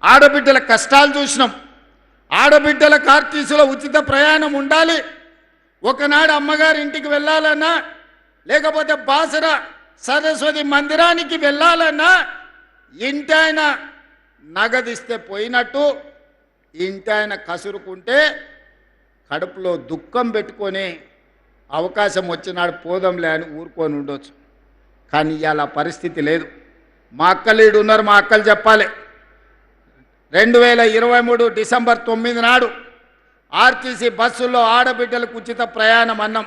ఆడబిడ్డల కష్టాలు చూసినాం. ఆడబిడ్డల ఆర్టీసీలో ఉచిత ప్రయాణం ఉండాలి. ఒకనాడు అమ్మగారి ఇంటికి వెళ్ళాలన్నా, లేకపోతే బాసర సరస్వతి మందిరానికి వెళ్ళాలన్నా ఇంటి ఆయన నగదిస్తే పోయినట్టు, ఇంటి ఆయన కసురుకుంటే కడుపులో దుఃఖం పెట్టుకొని అవకాశం వచ్చినాడు పోదంలే అని ఊరుకొని ఉండొచ్చు. కానీ ఇవాళ పరిస్థితి లేదు. మా అక్కలీడు ఉన్నారు, మా అక్కలు చెప్పాలి. 2023 డిసెంబర్ 9 నాడు ఆర్టీసీ బస్సుల్లో ఆడబిడ్డలకు ఉచిత ప్రయాణం అన్నాం.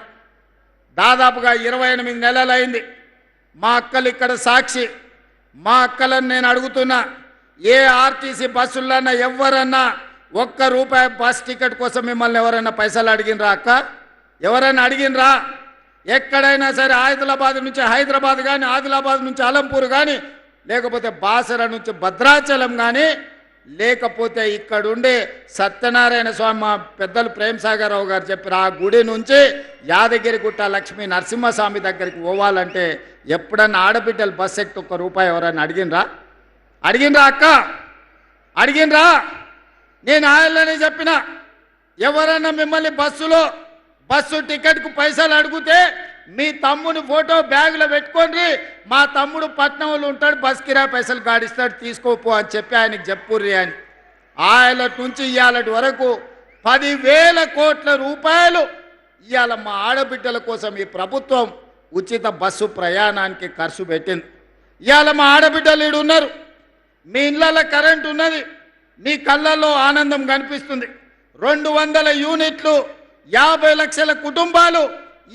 దాదాపుగా 28 నెలలైంది. మా అక్కలు ఇక్కడ సాక్షి. మా అక్కలను నేను అడుగుతున్నా, ఏ ఆర్టీసీ బస్సులన్నా ఎవరన్నా ₹1 బస్ టికెట్ కోసం మిమ్మల్ని ఎవరైనా పైసలు అడిగినరా? అక్క ఎవరైనా అడిగినరా? ఎక్కడైనా సరే ఆదిలాబాద్ నుంచి హైదరాబాద్ కానీ, ఆదిలాబాద్ నుంచి అలంపూర్ కానీ, లేకపోతే బాసర నుంచి భద్రాచలం కానీ, లేకపోతే ఇక్కడుండే సత్యనారాయణ స్వామి మా పెద్దలు ప్రేమసాగరరావు గారు చెప్పారు, ఆ గుడి నుంచి యాదగిరిగుట్ట లక్ష్మీ నరసింహస్వామి దగ్గరికి పోవాలంటే ఎప్పుడన్నా ఆడబిడ్డలు బస్ ఎక్కి ₹1 ఎవరన్నా అడిగినరా? అడిగినరా అక్క? అడిగినరా? నేను ఆయననే చెప్పిన, ఎవరన్నా మిమ్మల్ని బస్సు టికెట్కు పైసలు అడిగితే మీ తమ్ముని ఫోటో బ్యాగులో పెట్టుకోండి, మా తమ్ముడు పట్నంలో ఉంటాడు, బస్ కిరాయి పైసలు గాడిస్తాడు, తీసుకోపో అని చెప్పి ఆయనకి చెప్పుర్రి అని. ఆయన నుంచి ఇవాళటి వరకు 10,000 కోట్ల రూపాయలు ఇవాళ మా ఆడబిడ్డల కోసం ఈ ప్రభుత్వం ఉచిత బస్సు ప్రయాణానికి ఖర్చు పెట్టింది. ఇవాళ మా ఆడబిడ్డలు ఈడు ఉన్నారు. మీ ఇళ్ళల్లో కరెంట్ ఉన్నది, మీ కళ్ళల్లో ఆనందం కనిపిస్తుంది. 200 యూనిట్లు, 50 లక్షల కుటుంబాలు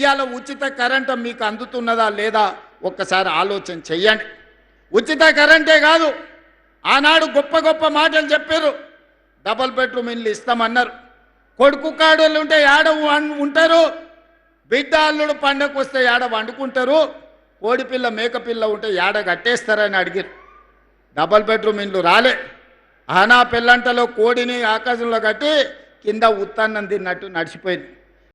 ఇవాళ ఉచిత కరెంటు మీకు అందుతున్నదా లేదా ఒక్కసారి ఆలోచన చెయ్యండి. ఉచిత కరెంటే కాదు, ఆనాడు గొప్ప గొప్ప మాటలు చెప్పారు. డబల్ బెడ్రూమ్ ఇల్లు ఇస్తామన్నారు. కొడుకు కాడోళ్ళు ఉంటే ఏడ ఉంటారు, బిడ్డ అల్లుడు పండగకు వస్తే ఏడ వండుకుంటారు, కోడిపిల్ల మేకపిల్ల ఉంటే ఏడ కట్టేస్తారని అడిగారు. డబల్ బెడ్రూమ్ ఇల్లు రాలే. ఆనా పిల్లంటలో కోడిని ఆకాశంలో కట్టి కింద ఉత్తాన్నం తిన్నట్టు నడిచిపోయింది.